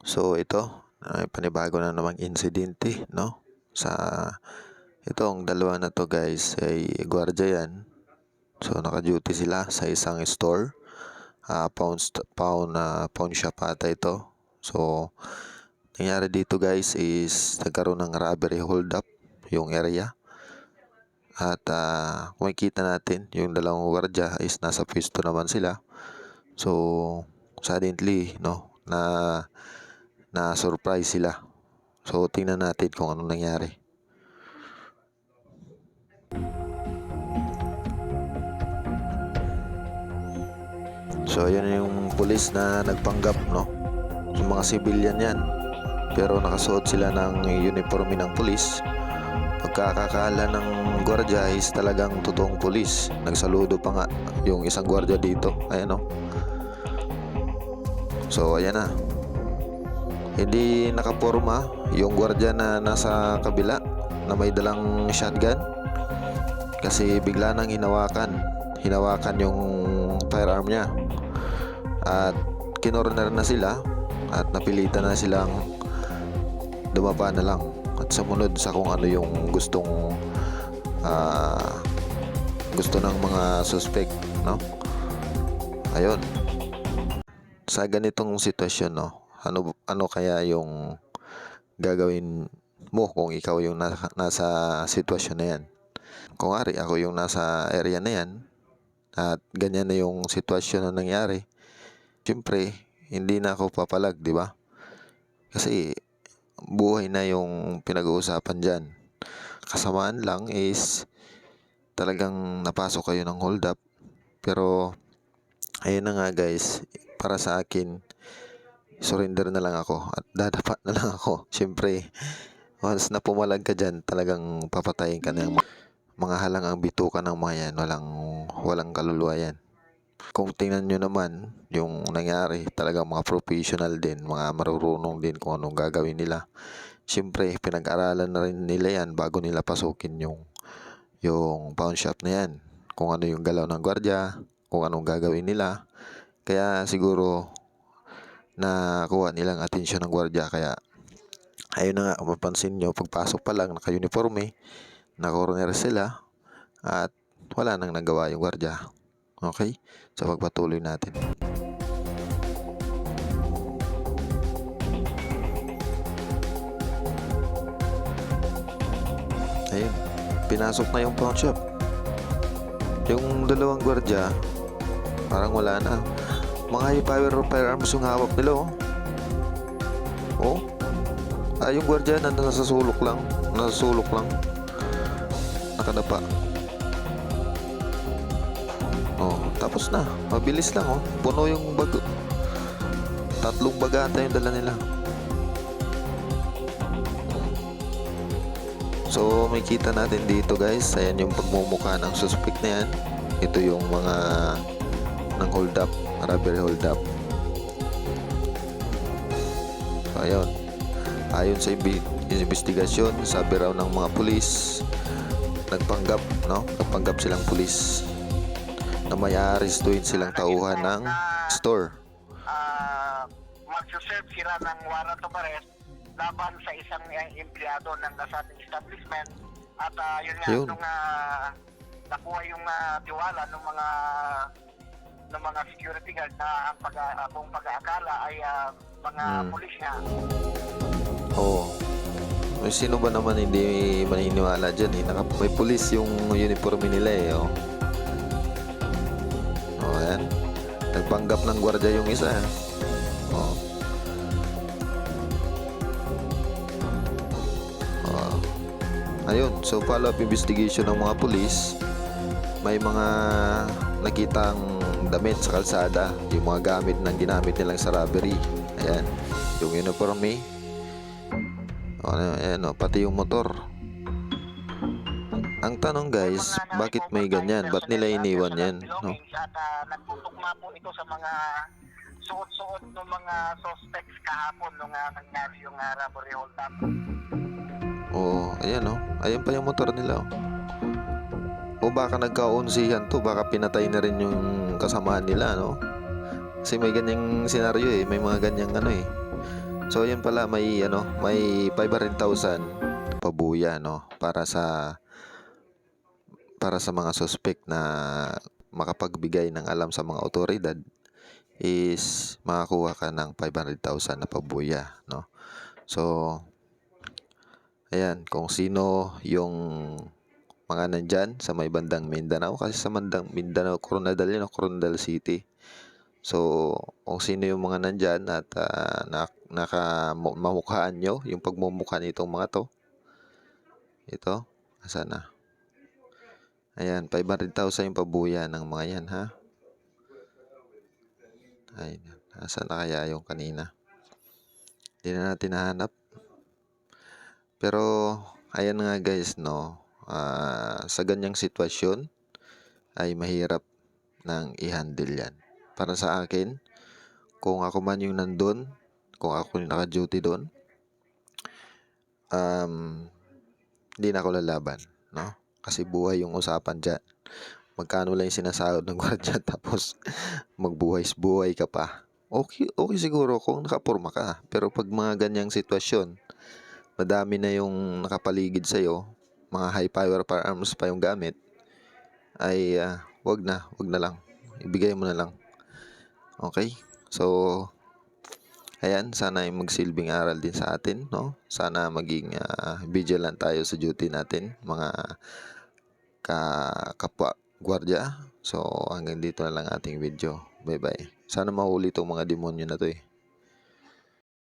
So ito, ay panibago na namang insidente, no? Sa itong dalawa na to guys ay gwardiya yan. So naka-duty sila sa isang store. Pawn shop ata ito. So nangyari dito guys is nagkaroon ng robbery hold up yung area. At kung makikita natin yung dalawang gwardiya is nasa pwesto naman sila. So suddenly na surprise sila. So tingnan natin kung ano nangyari. So ayan yung pulis na nagpanggap, no? So mga civilian yan. Pero nakasuot sila ng uniforme ng pulis. Pagkakakala ng gwardiya is talagang totoong pulis. Nagsaludo pa nga yung isang gwardiya dito. Ayan, no? So ayan na. Hindi nakaporma yung gwardiya na nasa kabila na may dalang shotgun. Kasi bigla nang hinawakan yung firearm niya. At kinorner na sila at napilitan na silang dumapa na lang at sumunod sa kung ano yung gusto ng mga suspect, no? Ayun. Sa ganitong sitwasyon, no, ano kaya yung gagawin mo kung ikaw yung nasa sitwasyon na yan? Kung ari ako yung nasa area na yan at ganyan na yung sitwasyon na nangyari, siyempre hindi na ako papalag, di ba? Kasi buhay na yung pinag-uusapan dyan. Kasamaan lang is talagang napasok kayo ng hold up. Pero ayun na nga guys, para sa akin surrender na lang ako at dadapa na lang ako. Siyempre once na pumalag ka dyan, talagang papatayin ka ng mga halang ang bituka ng mga yan. Walang kaluluwa yan. Kung tingnan nyo naman yung nangyari, talagang mga professional din, mga marurunong din kung anong gagawin nila. Siyempre, pinag-aralan na rin nila yan bago nila pasukin yung pawn shop na yan. Kung ano yung galaw ng gwardiya, kung anong gagawin nila. Kaya siguro nakuha nilang atensyon ng gwardiya. Kaya ayun na nga, mapansin nyo, pagpasok pa lang, naka-uniforme, naka-corner sila, at wala nang nagawa yung gwardiya. Okay? So pagpatuloy natin. Ayun. Pinasok na yung pawn shop. Yung dalawang gwardiya, parang wala na. Mga high power firearms yung hawak nila, oh. Oh. Yung gwardiya nasa sulok lang. Nakadapa. Oh, tapos na. Mabilis lang, oh. Puno yung bag. 3 baga ata yung dala nila. So, may kita natin dito guys. Ayan yung pagmumukha ng suspect na yan. Ito yung mga ng hold up, robbery hold up. So, ayun. Ayon sa investigasyon, sabi raw ng mga pulis, nagpanggap silang pulis na may arestuin silang tauhan ng store. Magsuserve sila ng warrant of arrest laban sa isang empleyado ng nasabing establishment at yun. Nung nakuha yung tiwala ng mga security guard na ang buong pag-aakala ay mga pulis nga. Oo. Sino ba naman hindi maniniwala dyan, eh? May pulis yung uniforme nila, eh, oh. Oh, ayan. Nagpanggap ng gwardiya yung isa, eh. Oh. Oh. Ayun, so follow-up investigation ng mga pulis. May mga nakitang damit sa kalsada, yung mga gamit na ginamit nilang sa robbery. Ayan, yung uniforme. Ayan, pati yung motor. Ang tanong guys, bakit may ganyan? Ba't nila iniwan yan? No? At nagtutukma po ito sa mga suot-suot ng mga suspects kahapon nung nangyari yung robbery hold up. Oo, ayan, ayan pa yung motor nila. O baka nagkaunsihan to, baka pinatay na rin yung kasamaan nila, no? Kasi may ganyang senaryo, eh. May mga ganyang So yun pala, may 500,000 pabuya, no, para sa mga suspect na makapagbigay ng alam sa mga otoridad is makakuha ka ng 500,000 na pabuya, no. So ayan, kung sino yung mga nandyan sa may bandang Mindanao, kasi sa bandang Mindanao, Coronadal yun, Coronadal City. So, kung sino yung mga nandyan at mamukhaan nyo, yung pagmumukha nitong mga to, ito, asan na? Ayan, 500,000 yung pabuya ng mga yan, ha? Ayan, asan na kaya yung kanina? Hindi na natin nahanap. Pero, ayan nga guys, no, sa ganyang sitwasyon, ay mahirap nang i-handle yan. Para sa akin, kung ako man yung nandun, kung ako yung naka-duty doon, hindi na ako lalaban, no? Kasi buhay yung usapan dyan. Magkano lang yung sinasahod ng gwardiya tapos magbuhay-buhay ka pa. Okay, okay siguro kung nakapurma ka. Pero pag mga ganyang sitwasyon, madami na yung nakapaligid sa'yo, mga high power firearms pa yung gamit, ay wag na lang. Ibigay mo na lang. Okay? So, ayan, sana ay magsilbing aral din sa atin, no? Sana maging vigilant tayo sa duty natin, mga kapwa gwardiya. So, hanggang dito na lang ating video. Bye-bye. Sana mahuli itong mga demonyo na to eh.